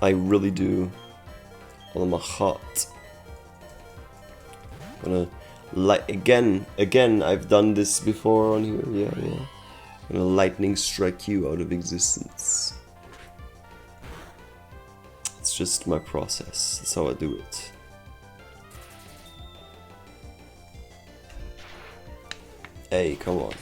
I really do. All of my heart. I'm gonna again, I've done this before on here, yeah. I'm gonna lightning strike you out of existence. It's just my process, that's how I do it. Hey, come on.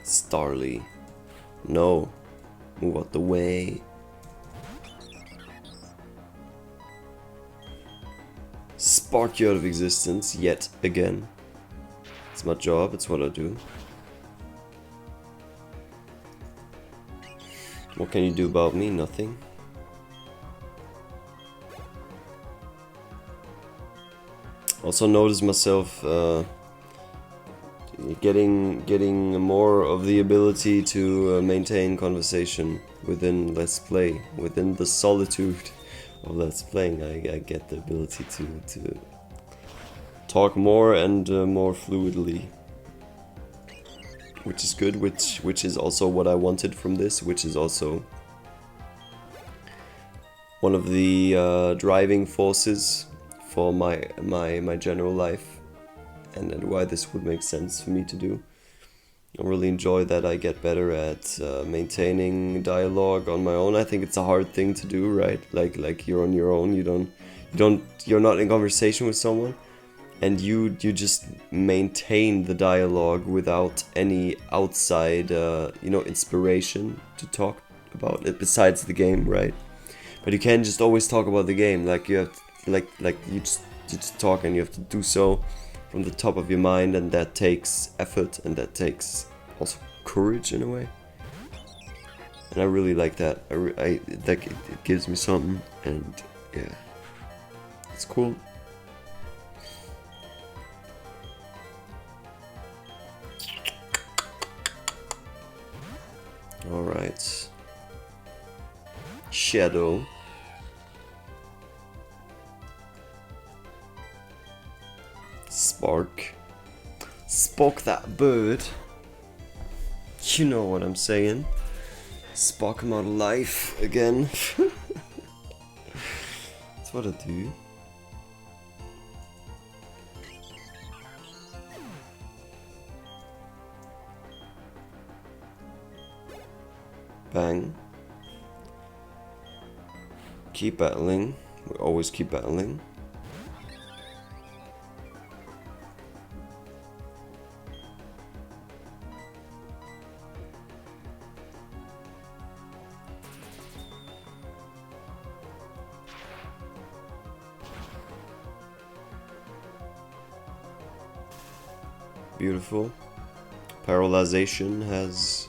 Starly. No. Move out the way. Spark you out of existence yet again. It's my job, it's what I do. What can you do about me? Nothing. Also notice myself getting more of the ability to maintain conversation within Let's Play, within the solitude of Let's Playing. I get the ability to talk more and more fluidly, which is good, which is also what I wanted from this, which is also one of the driving forces for my general life. And why this would make sense for me to do. I really enjoy that I get better at maintaining dialogue on my own. I think it's a hard thing to do, right? Like you're on your own. You're not in conversation with someone, and you just maintain the dialogue without any outside inspiration to talk about it besides the game, right? But you can't just always talk about the game. Like you have to, you just talk, and you have to do so from the top of your mind, and that takes effort, and that takes also courage in a way. And I really like that. It gives me something, and yeah, it's cool. All right, Shadow. Spark that bird. You know what I'm saying. Spark him out of life again. That's what I do. Bang. Keep battling. We always keep battling. Beautiful. Paralyzation has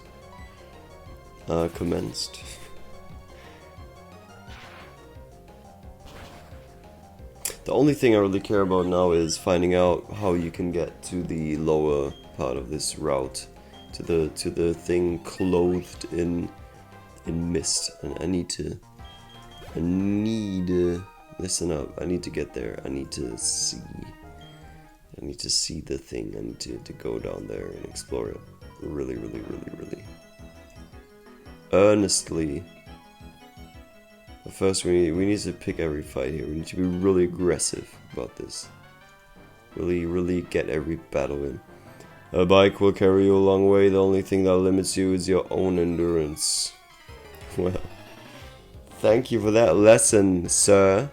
commenced. The only thing I really care about now is finding out how you can get to the lower part of this route, to the thing clothed in mist, and I need to listen up. I need to get there. I need to see the thing. I need to go down there and explore it really earnestly. But first we need to pick every fight here. We need to be really aggressive about this. Really get every battle in. A bike will carry you a long way. The only thing that limits you is your own endurance. Well, thank you for that lesson, sir.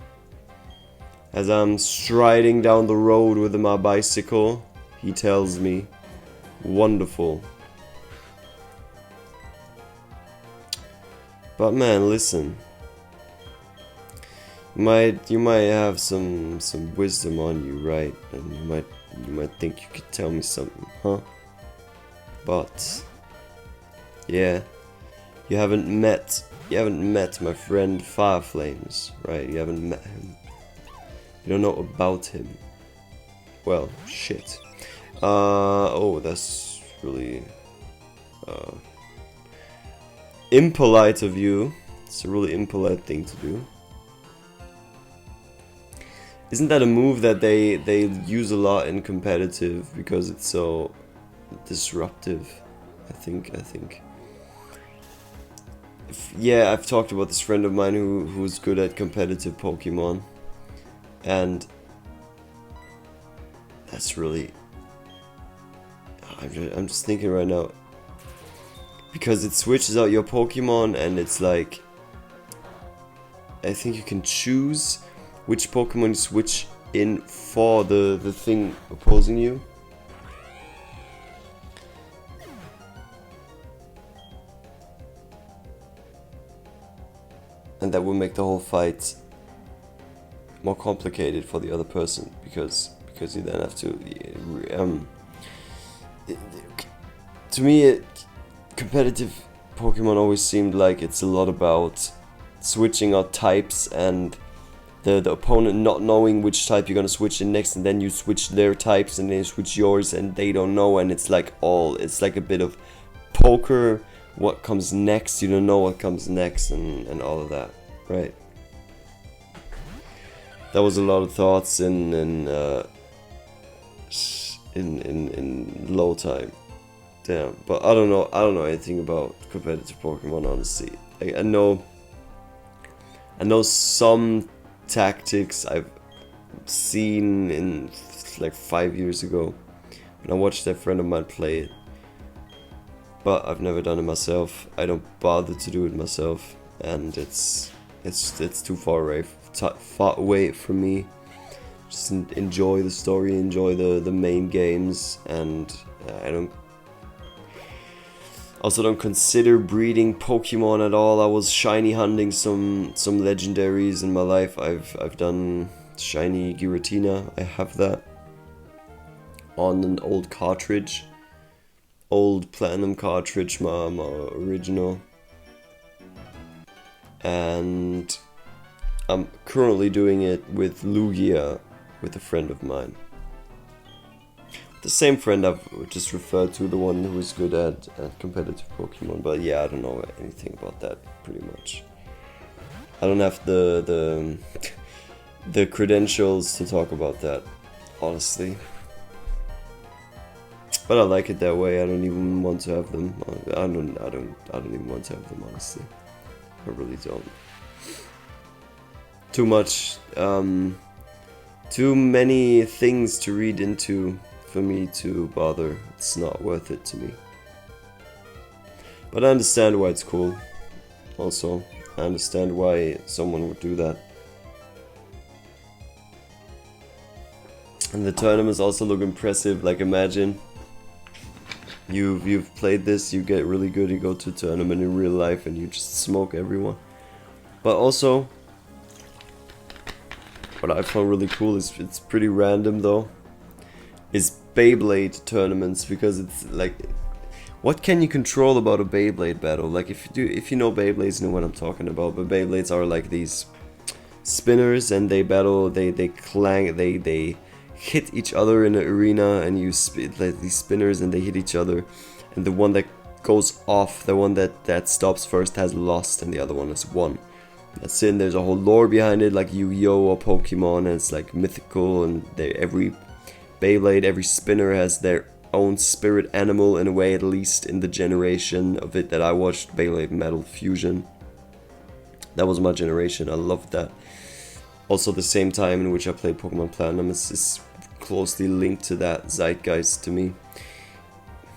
As I'm striding down the road with my bicycle, he tells me, wonderful. But man, listen. You might have some wisdom on you, right? And you might think you could tell me something, huh? But yeah, you haven't met my friend Fireflames, right? You haven't met him. You don't know about him. Well, shit. Oh, that's really impolite of you. It's a really impolite thing to do. Isn't that a move that they use a lot in competitive because it's so disruptive? I think. Yeah, I've talked about this friend of mine who's good at competitive Pokemon, and that's really. I'm just thinking right now, because it switches out your Pokemon, and it's like, I think you can choose which Pokemon you switch in for the thing opposing you. And that will make the whole fight more complicated for the other person, because you then have to to me competitive Pokemon always seemed like it's a lot about switching out types and the opponent not knowing which type you're gonna switch in next, and then you switch their types and then you switch yours and they don't know, and it's like a bit of poker. What comes next, you don't know what comes next, and all of that, right? That was a lot of thoughts in low time. Damn, but I don't know anything about competitive Pokemon, honestly. I know some tactics I've seen in like 5 years ago when I watched a friend of mine play it, but I've never done it myself. I don't bother to do it myself, and it's too far away from me. Just enjoy the story, enjoy the main games, and I don't consider breeding Pokemon at all. I was shiny hunting some legendaries in my life. I've done shiny Giratina. I have that on an old cartridge. Old Platinum cartridge, my original. And I'm currently doing it with Lugia, with a friend of mine. The same friend I've just referred to, the one who is good at competitive Pokemon. But yeah, I don't know anything about that, pretty much. I don't have the credentials to talk about that, honestly. But I like it that way. I don't even want to have them. I don't even want to have them, honestly. I really don't. Too much, too many things to read into for me to bother. It's not worth it to me. But I understand why it's cool. Also, I understand why someone would do that. And the tournaments also look impressive. Like, imagine you've played this, you get really good, you go to a tournament in real life and you just smoke everyone. But also, what I found really cool is, it's pretty random though, is Beyblade tournaments, because it's like, what can you control about a Beyblade battle? Like, if you know Beyblades, you know what I'm talking about. But Beyblades are like these spinners, and they battle, they clang, they hit each other in an arena, and you like these spinners, and they hit each other, and the one that goes off, the one that stops first, has lost, and the other one has won. That's it. And there's a whole lore behind it, like Yu-Gi-Oh or Pokemon, and it's like mythical, and every Beyblade, every spinner has their own spirit animal, in a way, at least in the generation of it that I watched, Beyblade Metal Fusion. That was my generation. I loved that. Also, the same time in which I played Pokemon Platinum is closely linked to that zeitgeist to me.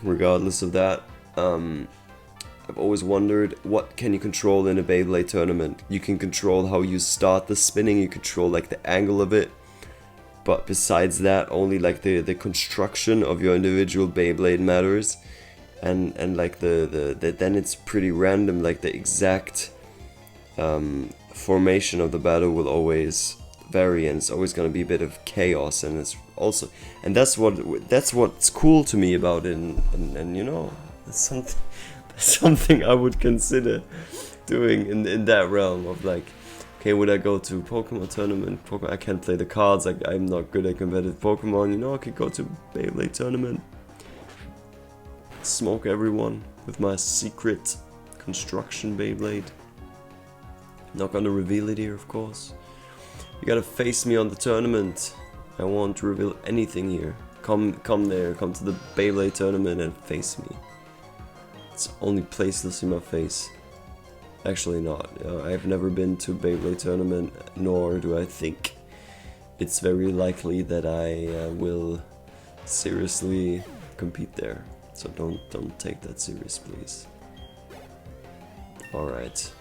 Regardless of that, I've always wondered, what can you control in a Beyblade tournament? You can control how you start the spinning, you control like the angle of it, but besides that, only like the construction of your individual Beyblade matters, and like then it's pretty random. Like the exact formation of the battle will always vary, and it's always gonna be a bit of chaos, and it's also, and that's what's cool to me about it, and you know, that's something I would consider doing in that realm of like, okay, would I go to Pokemon tournament? I can't play the cards, I'm not good at competitive Pokemon, you know, I could go to Beyblade tournament, smoke everyone with my secret construction Beyblade. Not gonna reveal it here, of course. You gotta face me on the tournament. I won't reveal anything here. Come there, come to the Beyblade tournament and face me. It's the only place you'll see my face. Actually not. I've never been to a Beyblade tournament, nor do I think it's very likely that I will seriously compete there. So don't take that serious, please. Alright.